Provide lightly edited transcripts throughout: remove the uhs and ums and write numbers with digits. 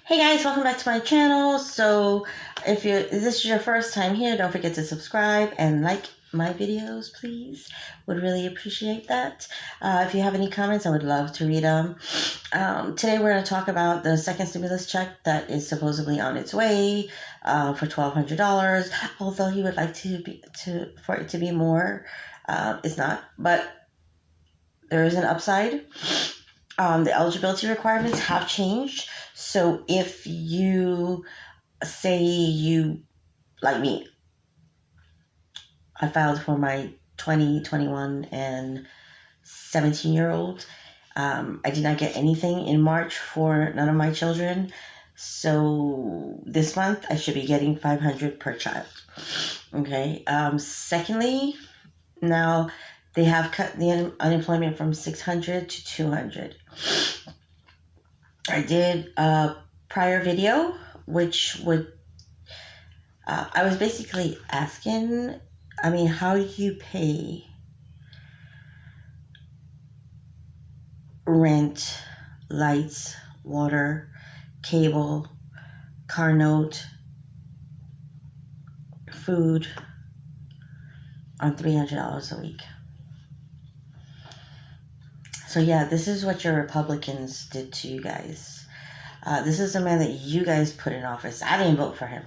Hey guys, welcome back to my channel. So if this is your first time here, don't forget to subscribe and like my videos, please. Would really appreciate that. If you have any comments, I would love to read them. Today we're going to talk about the second stimulus check that is supposedly on its way for $1,200. Although he would like for it to be more, it's not. But there is an upside. The eligibility requirements have changed. So if you say like me, I filed for my 20, 21, and 17-year-old. I did not get anything in March for none of my children. So this month I should be getting $500 per child. Okay. Secondly, now they have cut the unemployment from 600 to 200. I did a prior video, which would, I was basically asking, how do you pay rent, lights, water, cable, car note, food on $300 a week? So yeah, this is what your Republicans did to you guys. This is the man that you guys put in office. I didn't vote for him.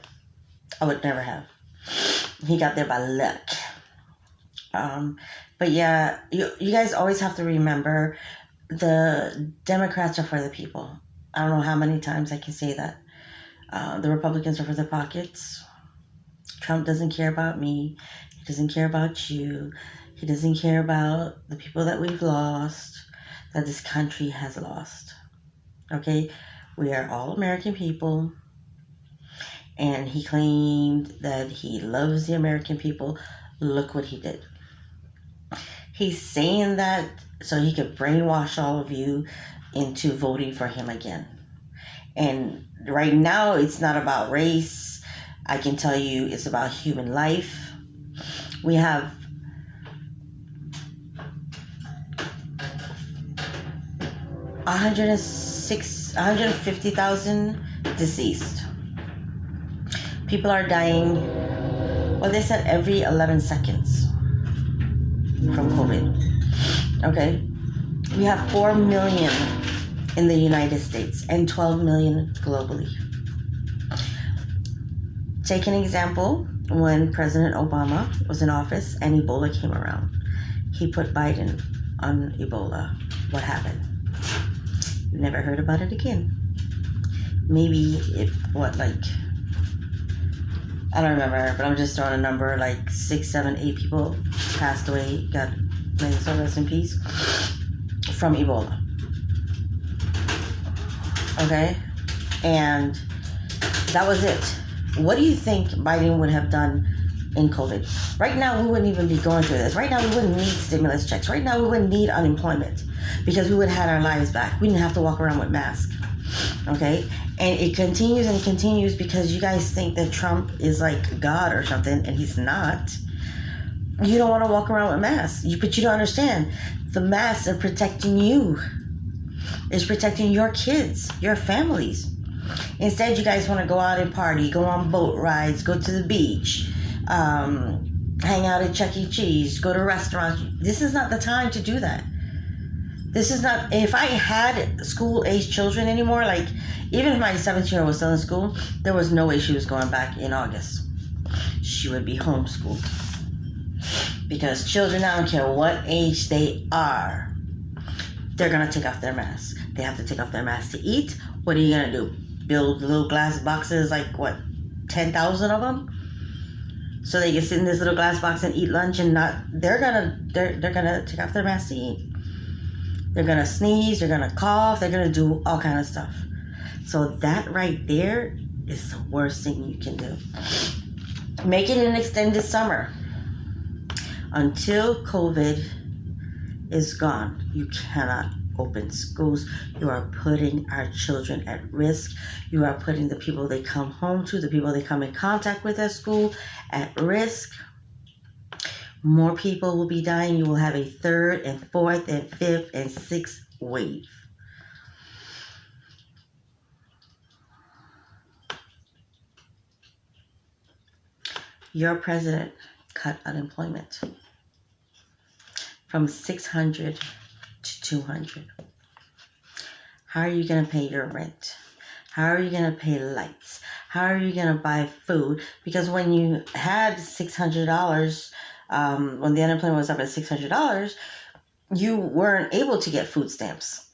I would never have. He got there by luck. But yeah, you guys always have to remember the Democrats are for the people. I don't know how many times I can say that. The Republicans are for their pockets. Trump doesn't care about me. He doesn't care about you. He doesn't care about the people that we've lost, that this country has lost. Okay? We are all American people. And he claimed that he loves the American people. Look what he did. He's saying that so he could brainwash all of you into voting for him again. And right now, it's not about race. I can tell you it's about human life. We have 150,000 deceased. People are dying, well, they said every 11 seconds from COVID. Okay? We have 4 million in the United States and 12 million globally. Take an example, when President Obama was in office and Ebola came around. He put Biden on Ebola. What happened? Never heard about it again. Maybe I don't remember, but I'm just throwing a number, like 6, 7, 8 people passed away, may the soul rest in peace, from Ebola. Okay? And that was it. What do you think Biden would have done in COVID? Right now, we wouldn't even be going through this. Right now, we wouldn't need stimulus checks. Right now, we wouldn't need unemployment because we would have had our lives back. We didn't have to walk around with masks. Okay? And it continues and continues because you guys think that Trump is like God or something, and he's not. You don't want to walk around with masks. But you don't understand. The masks are protecting you. It's protecting your kids, your families. Instead, you guys want to go out and party, go on boat rides, go to the beach, hang out at Chuck E. Cheese, go to restaurants. This is not the time to do that. This is not, if I had school-age children anymore, like even if my 17-year-old was still in school, there was no way she was going back in August. She would be homeschooled. Because children, I don't care what age they are, they're going to take off their masks. They have to take off their masks to eat. What are you going to do? Build little glass boxes, like 10,000 of them? So they can sit in this little glass box and eat lunch and they're gonna take off their masks to eat. They're going to sneeze, they're going to cough, they're going to do all kind of stuff. So that right there is the worst thing you can do. Make it an extended summer. Until COVID is gone, you cannot open schools. You are putting our children at risk. You are putting the people they come home to, the people they come in contact with at school, at risk. More people will be dying. You will have a 3rd and 4th and 5th and 6th wave. Your president cut unemployment from 600 to 200. How are you going to pay your rent? How are you going to pay lights? How are you going to buy food? Because when you had $600, when the unemployment was up at $600, you weren't able to get food stamps.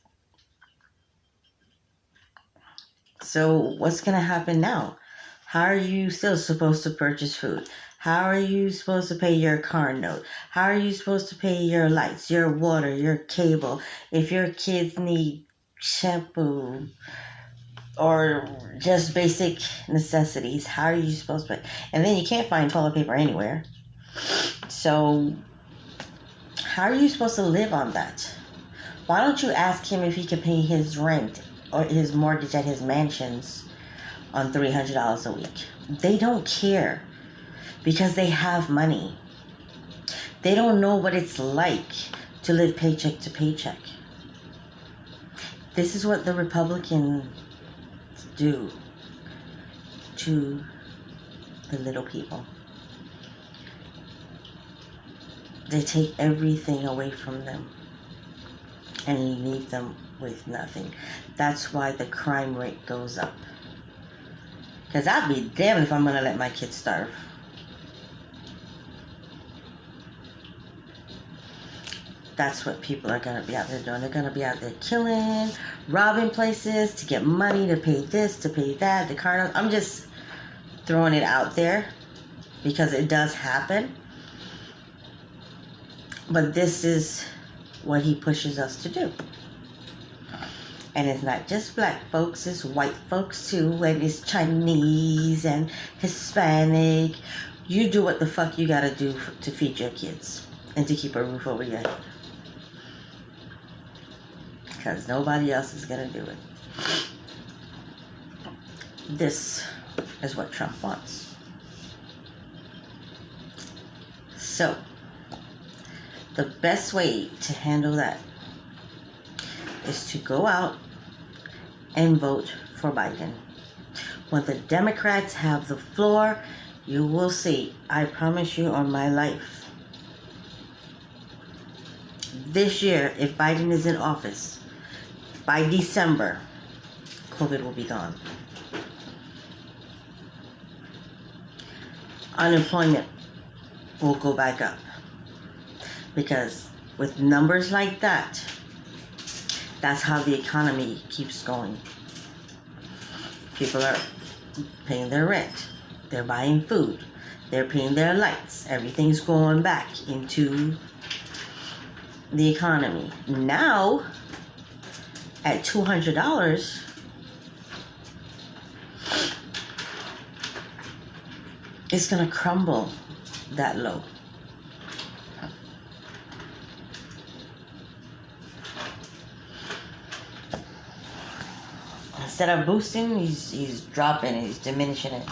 So what's going to happen now? How are you still supposed to purchase food? How are you supposed to pay your car note? How are you supposed to pay your lights, your water, your cable? If your kids need shampoo or just basic necessities, how are you supposed to pay? And then you can't find toilet paper anywhere. So how are you supposed to live on that? Why don't you ask him if he can pay his rent or his mortgage at his mansions on $300 a week? They don't care because they have money. They don't know what it's like to live paycheck to paycheck. This is what the Republicans do to the little people. They take everything away from them and leave them with nothing. That's why the crime rate goes up. Because I'd be damned if I'm going to let my kids starve. That's what people are going to be out there doing. They're going to be out there killing, robbing places to get money, to pay this, to pay that, the car note. I'm just throwing it out there because it does happen. But this is what he pushes us to do. And it's not just black folks, it's white folks too, and it's Chinese and Hispanic. You do what the fuck you gotta do to feed your kids and to keep a roof over your head. Because nobody else is gonna do it. This is what Trump wants. So, the best way to handle that is to go out and vote for Biden. When the Democrats have the floor, you will see, I promise you on my life. This year, if Biden is in office, by December, COVID will be gone. Unemployment will go back up. Because with numbers like that, that's how the economy keeps going. People are paying their rent. They're buying food. They're paying their lights. Everything's going back into the economy. Now, at $200, it's going to crumble that low. Instead of boosting, he's dropping it, he's diminishing it.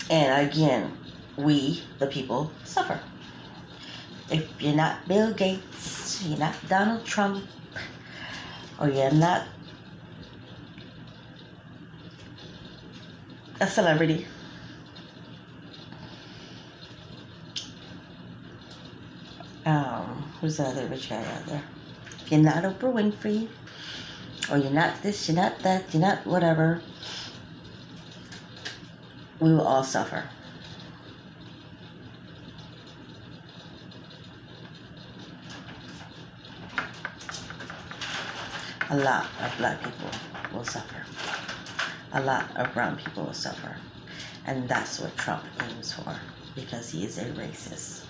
And again, we, the people, suffer. If you're not Bill Gates, you're not Donald Trump, or you're not a celebrity, who's the other rich guy out there? If you're not Oprah Winfrey, or you're not this, you're not that, you're not whatever, we will all suffer. A lot of black people will suffer. A lot of brown people will suffer. And that's what Trump aims for, because he is a racist.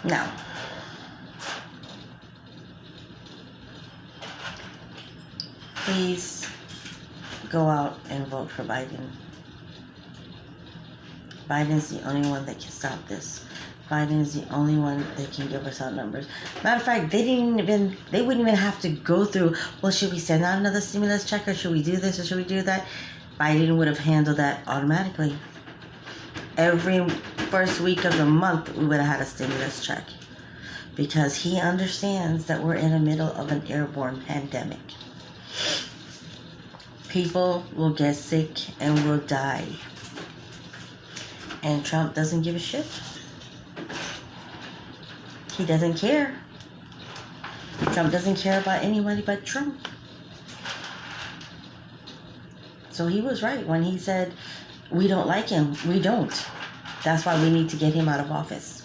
Now, please go out and vote for Biden. Biden is the only one that can stop this. Biden is the only one that can give us our numbers. Matter of fact, they wouldn't even have to go through, well, should we send out another stimulus check, or should we do this, or should we do that? Biden would have handled that automatically. Every first week of the month, we would have had a stimulus check. Because he understands that we're in the middle of an airborne pandemic. People will get sick and will die. And Trump doesn't give a shit. He doesn't care. Trump doesn't care about anybody but Trump. So he was right when he said, we don't like him. We don't. That's why we need to get him out of office.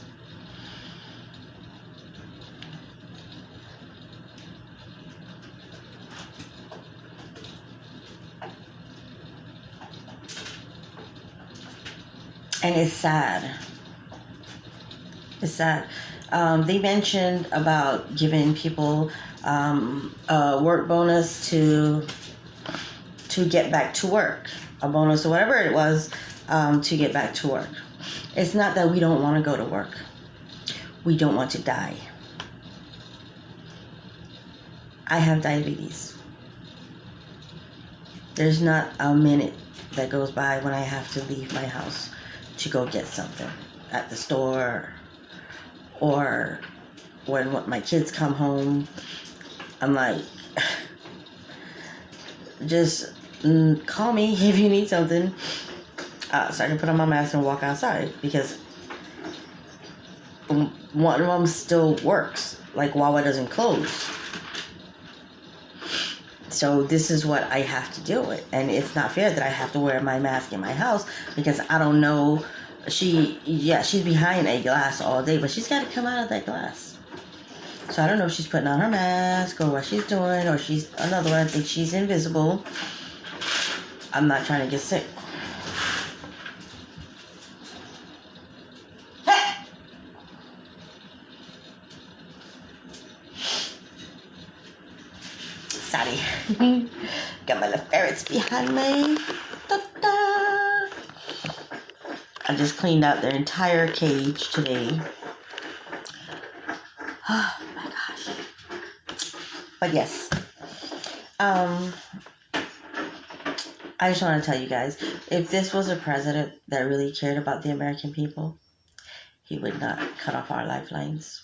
And it's sad. It's sad. They mentioned about giving people a work bonus to get back to work. A bonus or whatever it was to get back to work. It's not that we don't want to go to work. We don't want to die. I have diabetes. There's not a minute that goes by when I have to leave my house to go get something at the store, or when my kids come home. I'm like, just call me if you need something. So I can put on my mask and walk outside, because one of them still works. Like, Wawa doesn't close. So this is what I have to deal with. And it's not fair that I have to wear my mask in my house, because I don't know. She's behind a glass all day, but she's got to come out of that glass. So I don't know if she's putting on her mask or what she's doing, or she's another one. I think she's invisible. I'm not trying to get sick. Sorry. Got my little ferrets behind me. Da-da. I just cleaned out their entire cage today. Oh my gosh. But yes. I just want to tell you guys, if this was a president that really cared about the American people, he would not cut off our lifelines.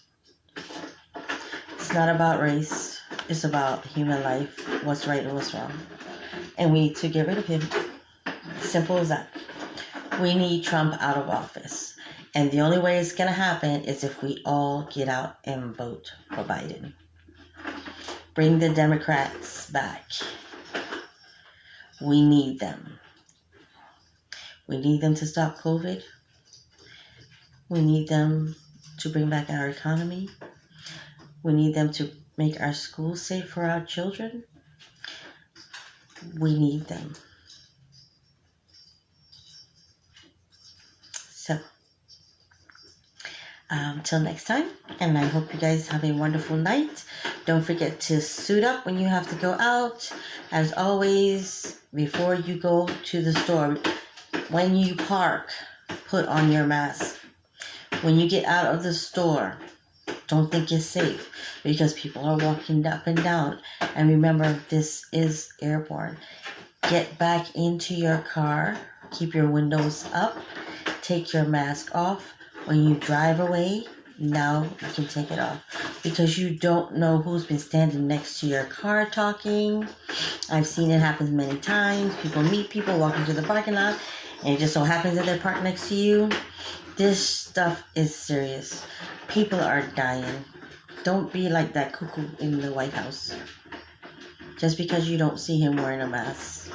It's not about race. It's about human life, what's right and what's wrong. And we need to get rid of him. Simple as that. We need Trump out of office. And the only way it's going to happen is if we all get out and vote for Biden. Bring the Democrats back. We need them. We need them to stop COVID. We need them to bring back our economy. We need them to make our schools safe for our children. We need them. So, till next time, and I hope you guys have a wonderful night. Don't forget to suit up when you have to go out. As always, before you go to the store, when you park, put on your mask. When you get out of the store, don't think it's safe, because people are walking up and down. And remember, this is airborne. Get back into your car. Keep your windows up. Take your mask off. When you drive away, now you can take it off, because you don't know who's been standing next to your car talking. I've seen it happen many times. People meet people walking to the parking lot, and it just so happens that they're parked next to you. This stuff is serious. People are dying. Don't be like that cuckoo in the White House, just because you don't see him wearing a mask.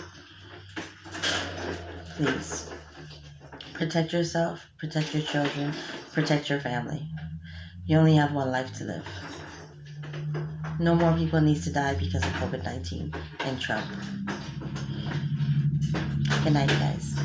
Please. Protect yourself, protect your children, protect your family. You only have one life to live. No more people need to die because of COVID-19 and Trump. Good night, guys.